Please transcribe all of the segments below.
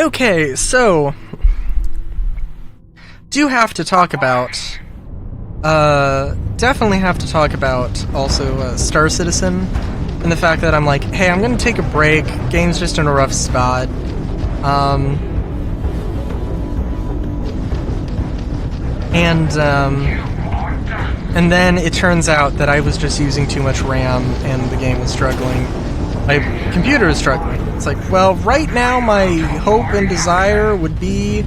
Okay, so do have to talk about definitely have to talk about also Star Citizen and the fact that I'm like, hey, I'm gonna take a break. Game's just in a rough spot. And then it turns out that I was just using too much RAM and the game was struggling. My computer is struggling. It's like, well, right now my hope and desire would be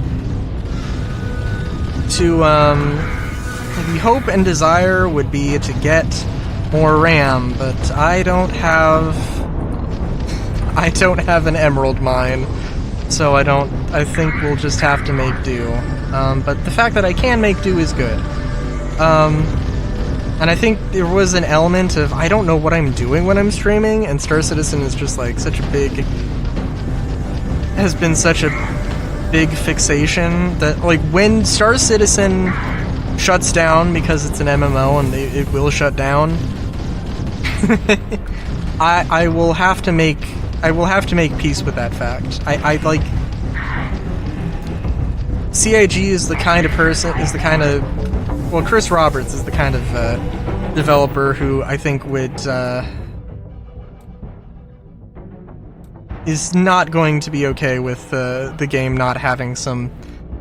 to, the hope and desire would be to get more RAM, but I don't have an emerald mine, so I think we'll just have to make do. But the fact that I can make do is good. And I think there was an element of, I don't know what I'm doing when I'm streaming, and Star Citizen is just like has been such a big fixation that, like, when Star Citizen shuts down because it's an MMO and it will shut down, I will have to make peace with that fact. I like CIG is the kind of well, Chris Roberts is the kind of developer who I think would is not going to be okay with the game not having some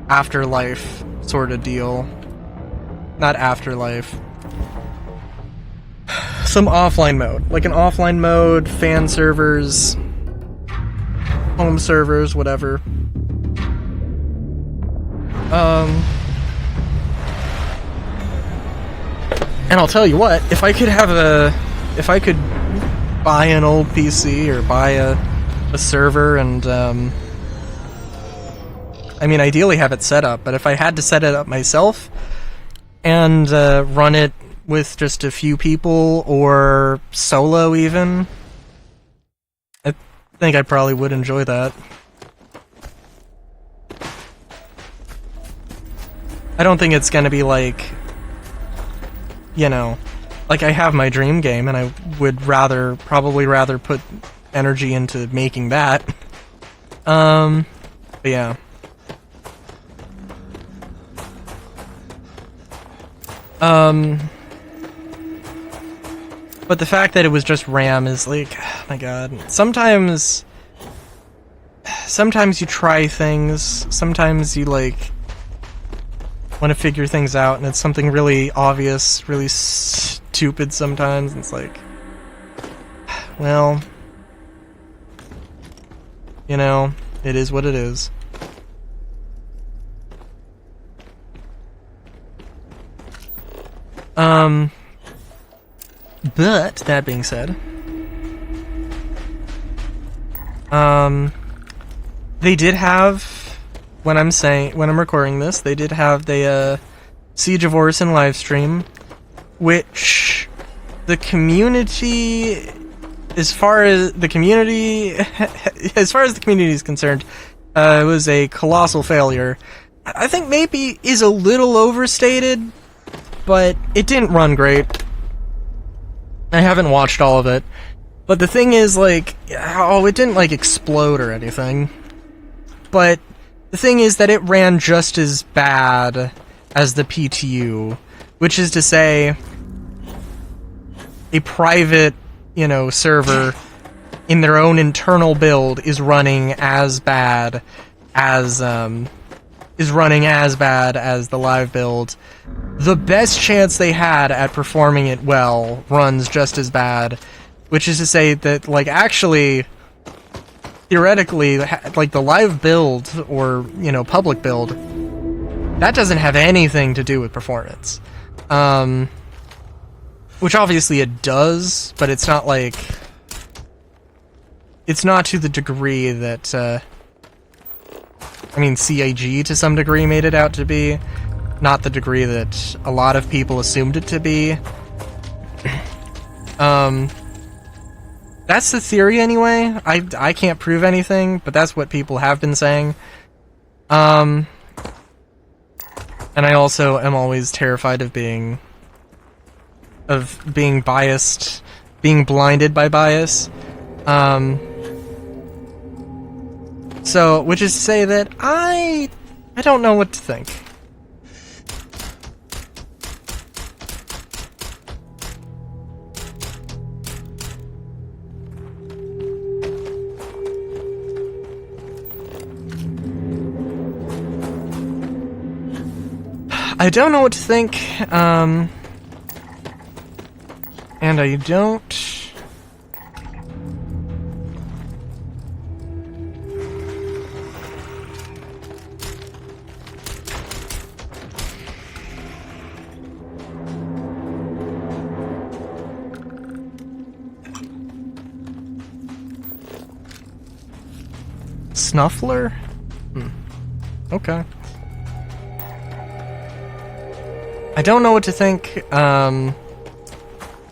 afterlife sort of deal. Not afterlife. Some offline mode. Like an offline mode, fan servers, home servers, whatever. And I'll tell you what, if I could buy an old PC or buy a server and, I mean, ideally have it set up, but if I had to set it up myself and run it with just a few people or solo even, I think I probably would enjoy that. I don't think it's gonna be like, you know, like I have my dream game and I would probably rather put energy into making that. But yeah. But the fact that it was just RAM is like, oh my god. Sometimes you try things, sometimes you like want to figure things out and it's something really obvious, really stupid sometimes, and it's like, well, you know, it is what it is. But that being said, they did have, when I'm recording this, they did have the Siege of Orison live stream, which the community, as far as the community is concerned, it was a colossal failure. I think maybe is a little overstated, but it didn't run great. I haven't watched all of it, but the thing is, like, it didn't like explode or anything, but the thing is that it ran just as bad as the PTU, which is to say, a private, you know, server in their own internal build is running as bad as the live build. The best chance they had at performing it well runs just as bad, which is to say that, like, actually, theoretically, like, the live build, or, you know, public build, that doesn't have anything to do with performance. Which obviously it does, but it's not like, it's not to the degree that, I mean, CIG to some degree made it out to be, not the degree that a lot of people assumed it to be. That's the theory anyway. I can't prove anything, but that's what people have been saying. And I also am always terrified of being biased, being blinded by bias. So So, which is to say that I don't know what to think. I don't know what to think, and I don't... Snuffler? Okay. I don't know what to think,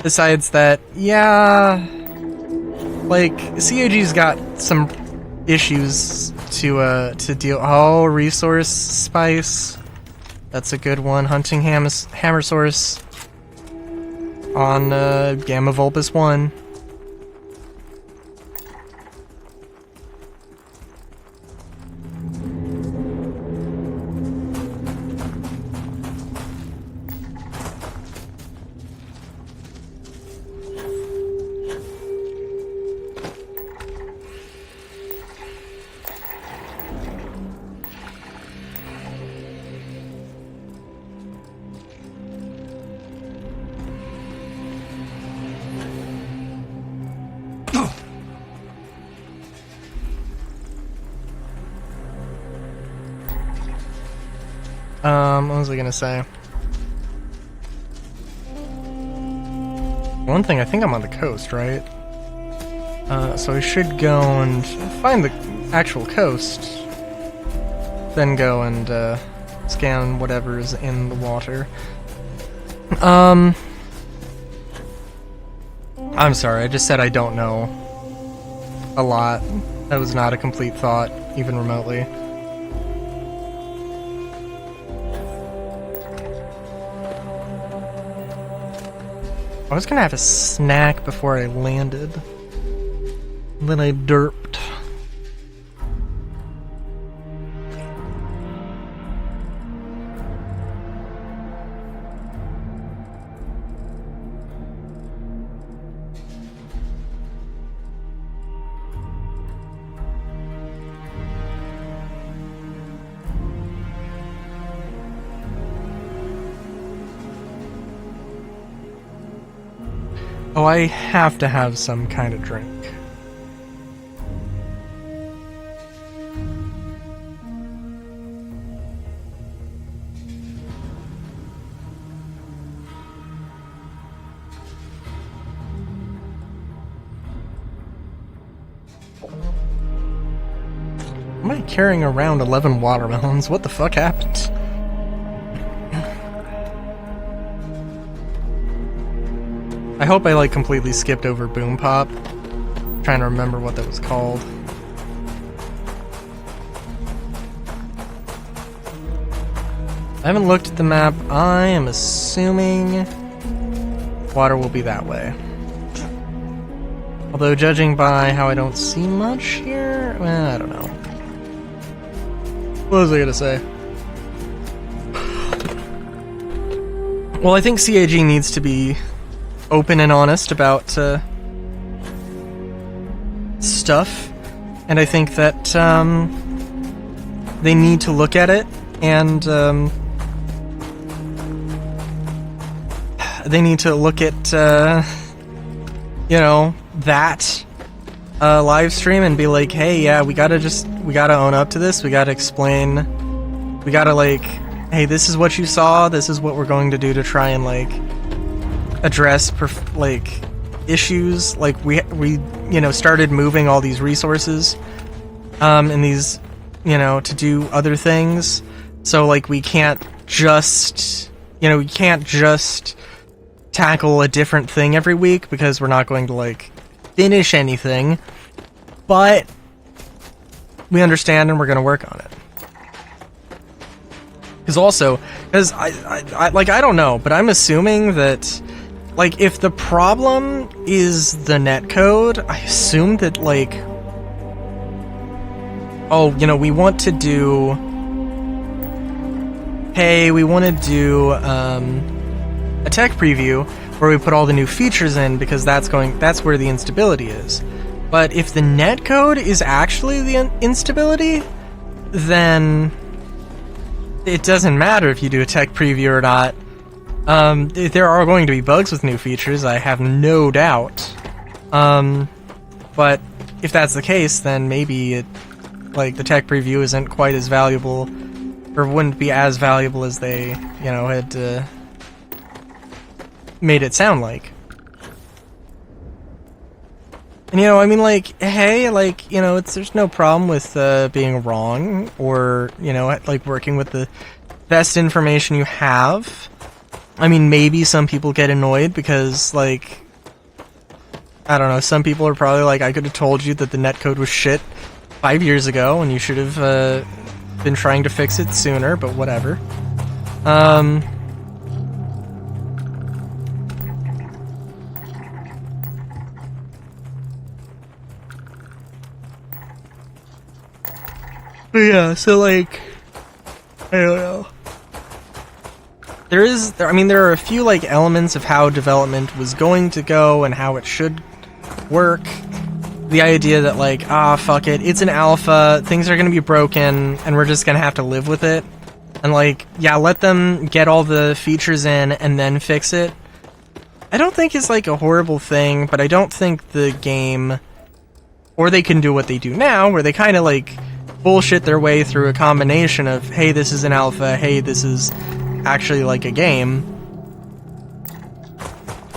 besides that, yeah, like, CAG's got some issues to deal. Oh, resource spice. That's a good one. Hunting hammer source on Gamma Vulpes 1. What was I gonna say? One thing, I think I'm on the coast, right? So I should go and find the actual coast. Then go and, scan whatever's in the water. I'm sorry, I just said I don't know a lot. That was not a complete thought, even remotely. I was gonna have a snack before I landed. And then I derped. Oh, I have to have some kind of drink. Am I carrying around 11 watermelons? What the fuck happened? I hope I, like, completely skipped over Boom Pop. I'm trying to remember what that was called. I haven't looked at the map. I am assuming water will be that way. Although, judging by how I don't see much here, well, I don't know. What was I gonna say? Well, I think CAG needs to be open and honest about stuff, and I think that they need to look at it, and they need to look at you know, that live stream and be like, hey, yeah, we gotta own up to this, we gotta explain, we gotta, like, hey, this is what you saw, this is what we're going to do to try and, like, address like issues. Like we you know, started moving all these resources and these, you know, to do other things, so like we can't just, you know, we can't just tackle a different thing every week because we're not going to, like, finish anything, but we understand and we're going to work on it. Because also, because I like, I don't know, but I'm assuming that, like, if the problem is the netcode, I assume that, like, oh, you know, we want to do, hey, we want to do a tech preview where we put all the new features in, because that's where the instability is. But if the netcode is actually the instability, then it doesn't matter if you do a tech preview or not. There are going to be bugs with new features, I have no doubt. But if that's the case, then maybe the tech preview isn't quite as valuable, or wouldn't be as valuable as they, you know, had made it sound like. And, you know, I mean, like, hey, like, you know, there's no problem with being wrong, or, you know, like, working with the best information you have. I mean, maybe some people get annoyed because, like, I don't know, some people are probably like, I could have told you that the netcode was shit 5 years ago, and you should have been trying to fix it sooner, but whatever. But yeah, so, like, I don't know. There are a few, like, elements of how development was going to go and how it should work. The idea that, like, fuck it, it's an alpha, things are gonna be broken, and we're just gonna have to live with it. And, like, yeah, let them get all the features in and then fix it. I don't think it's, like, a horrible thing, but I don't think the game... Or they can do what they do now, where they kind of, like, bullshit their way through a combination of, hey, this is an alpha, hey, this is actually, like, a game.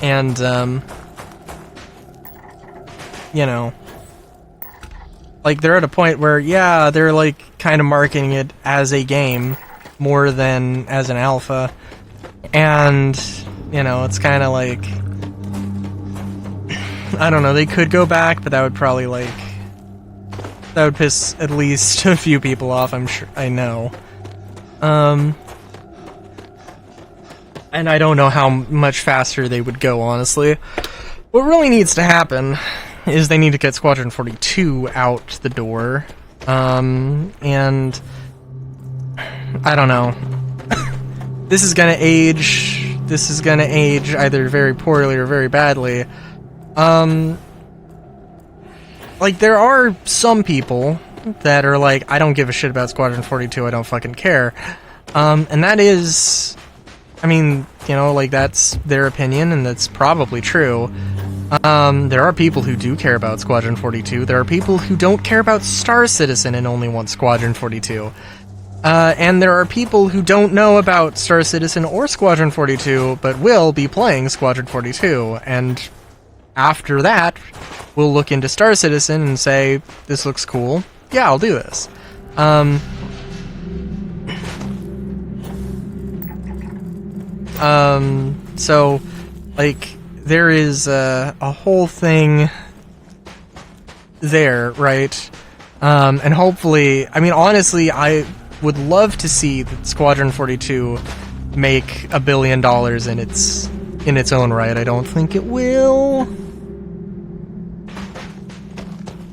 And, you know, like, they're at a point where, yeah, they're, like, kind of marketing it as a game more than as an alpha. And, you know, it's kind of like, I don't know, they could go back, but that would probably, like, that would piss at least a few people off, I'm sure, I know. And I don't know how much faster they would go, honestly. What really needs to happen is they need to get Squadron 42 out the door. And I don't know. This is gonna age either very poorly or very badly. Like, there are some people that are like, I don't give a shit about Squadron 42, I don't fucking care. And that is, I mean, you know, like, that's their opinion, and that's probably true. There are people who do care about Squadron 42. There are people who don't care about Star Citizen and only want Squadron 42. And there are people who don't know about Star Citizen or Squadron 42, but will be playing Squadron 42, and after that, we'll look into Star Citizen and say, this looks cool, yeah, I'll do this. So, like, there is a whole thing there, right? And hopefully, I mean, honestly, I would love to see Squadron 42 make $1 billion in its own right. I don't think it will.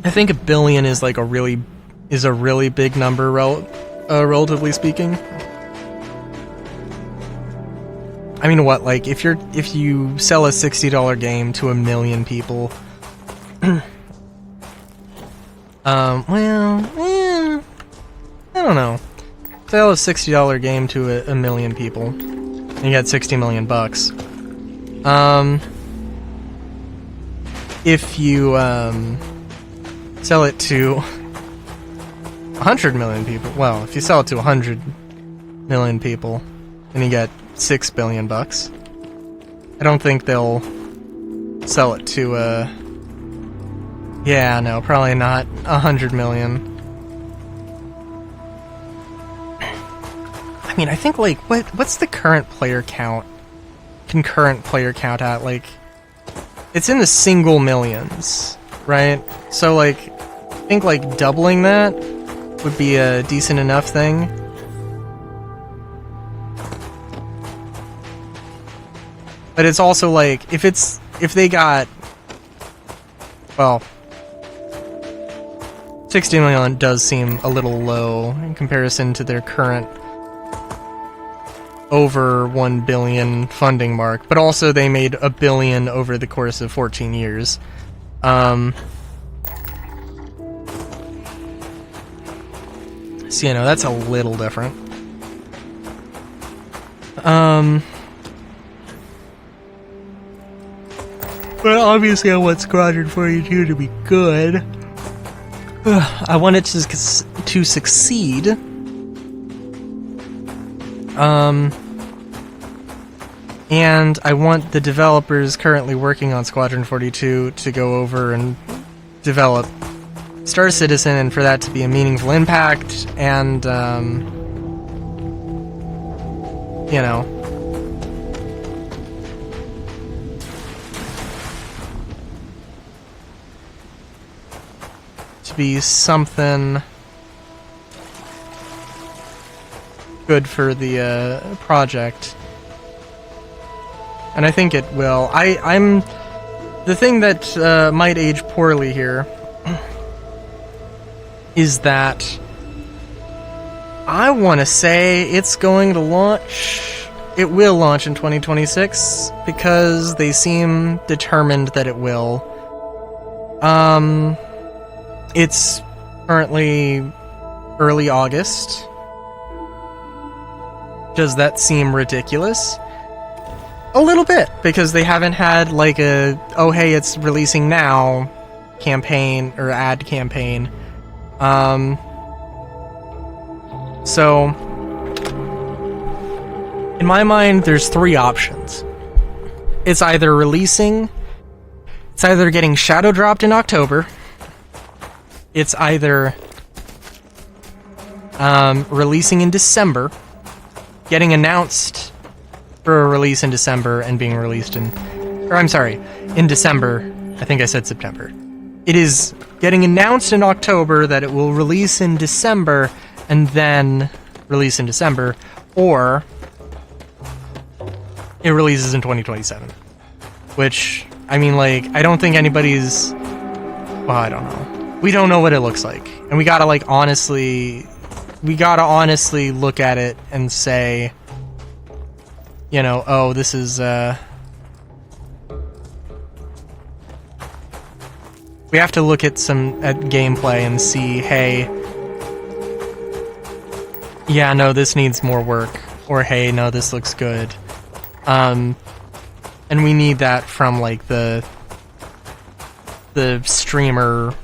I think $1 billion is like a really big number, relatively speaking. I mean, what, like, if you sell a $60 game to 1 million people, well, I don't know. Sell a $60 game to 1 million people, and you got $60 million bucks. If you sell it to 100 million people, well, if you sell it to 100 million people, then you get $6 billion bucks. I don't think they'll sell it to yeah, no, probably not 100 million. I mean, I think, like, what's the current player count? Concurrent player count at, like, it's in the single millions, right? So, like, I think, like, doubling that would be a decent enough thing. But it's also, like, if they got, well, $60 million does seem a little low in comparison to their current over $1 billion funding mark, but also they made $1 billion over the course of 14 years. So, you know, that's a little different. But obviously I want Squadron 42 to be good. I want it to succeed. And I want the developers currently working on Squadron 42 to go over and develop Star Citizen, and for that to be a meaningful impact, and, you know, to be something good for the project. And I think it will. I'm the thing that might age poorly here is that I want to say it's going to launch. It will launch in 2026 because they seem determined that it will. It's currently early August. Does that seem ridiculous? A little bit, because they haven't had like a, oh hey, it's releasing now campaign or ad campaign. So in my mind, there's three options. It's either getting shadow dropped in October. It's either releasing in December, getting announced for a release in December and being released in December. I think I said September. It is getting announced in October that it will release in December and then release in December, or it releases in 2027. Which, I mean, like, I don't think anybody's... Well, I don't know. We don't know what it looks like. And we gotta, like, honestly look at it and say, you know, oh, this is, we have to look at gameplay and see, hey, yeah, no, this needs more work, or hey, no, this looks good. And we need that from, like, the streamer,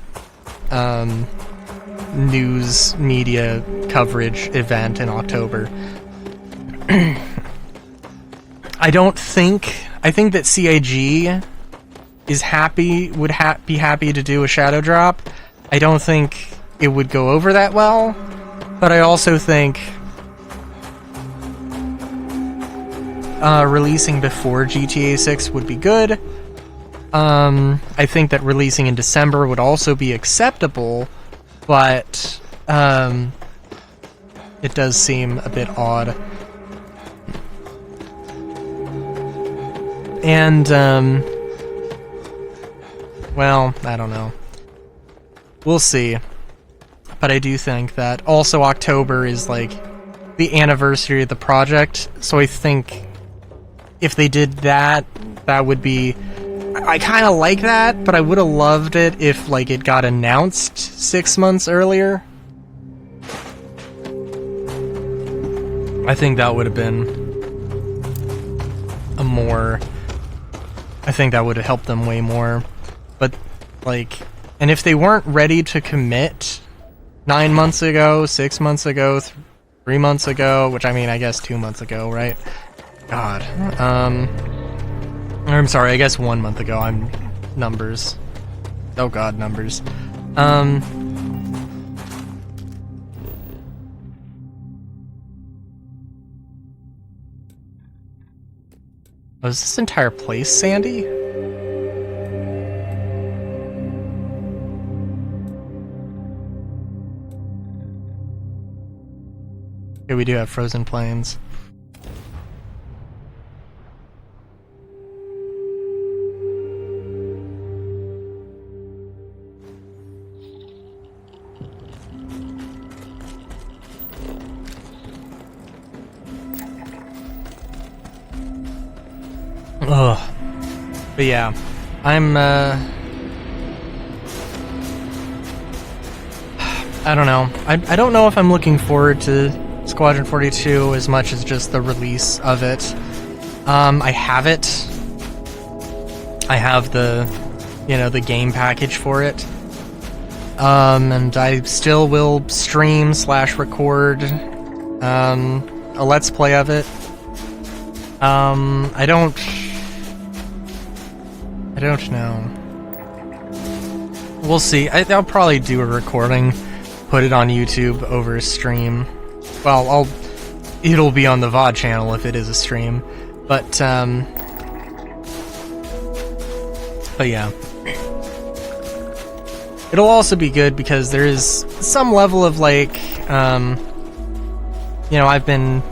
news media coverage event in October. I think that CIG is be happy to do a shadow drop. I don't think it would go over that well, but I also think releasing before GTA 6 would be good. I think that releasing in December would also be acceptable, but it does seem a bit odd. And, well, I don't know. We'll see. But I do think that also October is, like, the anniversary of the project, so I think if they did that, that would be... I kind of like that, but I would have loved it if, like, it got announced 6 months earlier. I think that would have been a more... I think that would have helped them way more. But, like... And if they weren't ready to commit 9 months ago, 6 months ago, 3 months ago, which, I mean, I guess 2 months ago, right? God. I'm sorry, I guess 1 month ago. I'm... Numbers. Oh god, numbers. Oh, is this entire place sandy? Okay, we do have frozen plains. Ugh. But yeah, I'm, I don't know. I don't know if I'm looking forward to Squadron 42 as much as just the release of it. I have it. I have the, you know, the game package for it. And I still will stream / record, a Let's Play of it. I don't know. We'll see. I'll probably do a recording, put it on YouTube over a stream. Well, it'll be on the VOD channel if it is a stream. But yeah. It'll also be good because there is some level of, like, you know, I've been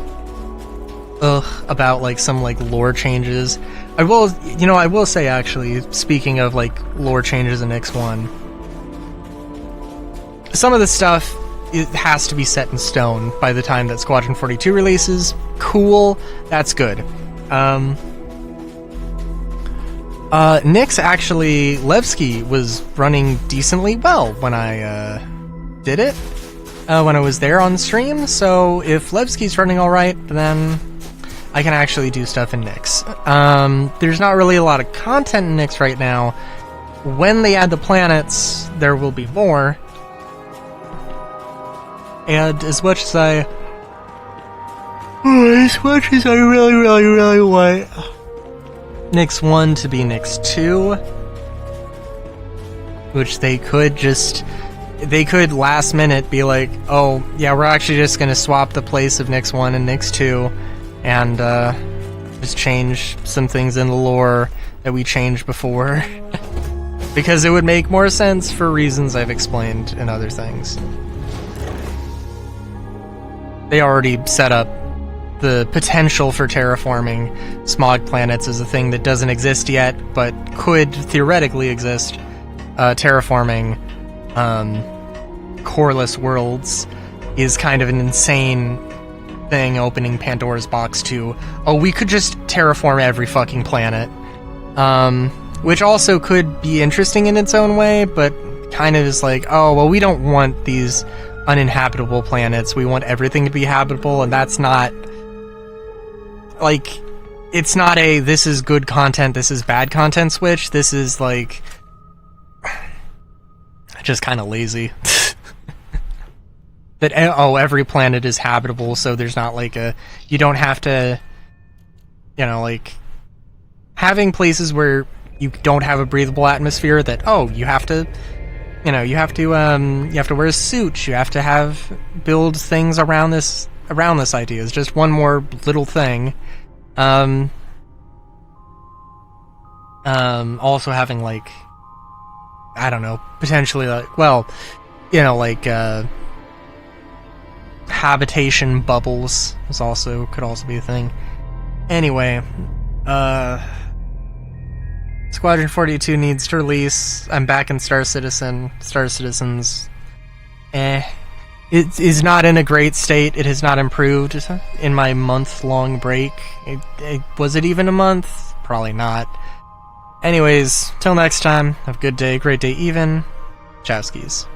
about, like, some, like, lore changes. I will say, actually, speaking of, like, lore changes in X1, some of the stuff, it has to be set in stone by the time that Squadron 42 releases. Cool, that's good. Nyx, actually, Levski was running decently well when I did it, when I was there on stream, so if Levski's running alright, then I can actually do stuff in Nyx. There's not really a lot of content in Nyx right now. When they add the planets, there will be more. And as much as I really want Nyx 1 to be Nyx 2, which they could last minute be like, oh, yeah, we're actually just gonna swap the place of Nyx 1 and Nyx 2, and just change some things in the lore that we changed before. Because it would make more sense for reasons I've explained in other things. They already set up the potential for terraforming smog planets as a thing that doesn't exist yet, but could theoretically exist. Terraforming coreless worlds is kind of an insane thing, opening Pandora's box to, oh, we could just terraform every fucking planet. Which also could be interesting in its own way, but kind of is like, oh, well, we don't want these uninhabitable planets. We want everything to be habitable, and that's not... like, it's not a this is good content, this is bad content switch. This is, like, just kind of lazy. That, oh, every planet is habitable, so there's not, like, you don't have to, you know, like, having places where you don't have a breathable atmosphere that, oh, you have to, you know, you have to wear a suit, you have to build things around this idea. It's just one more little thing. Also having, like, I don't know, potentially, like, well, you know, like, habitation bubbles could also be a thing. Anyway, Squadron 42 needs to release. I'm back in Star Citizen. Star Citizen's it is not in a great state. It has not improved in my month-long break. Was it even a month? Probably not. Anyways, till next time, have a good day, great day even. Chowskis.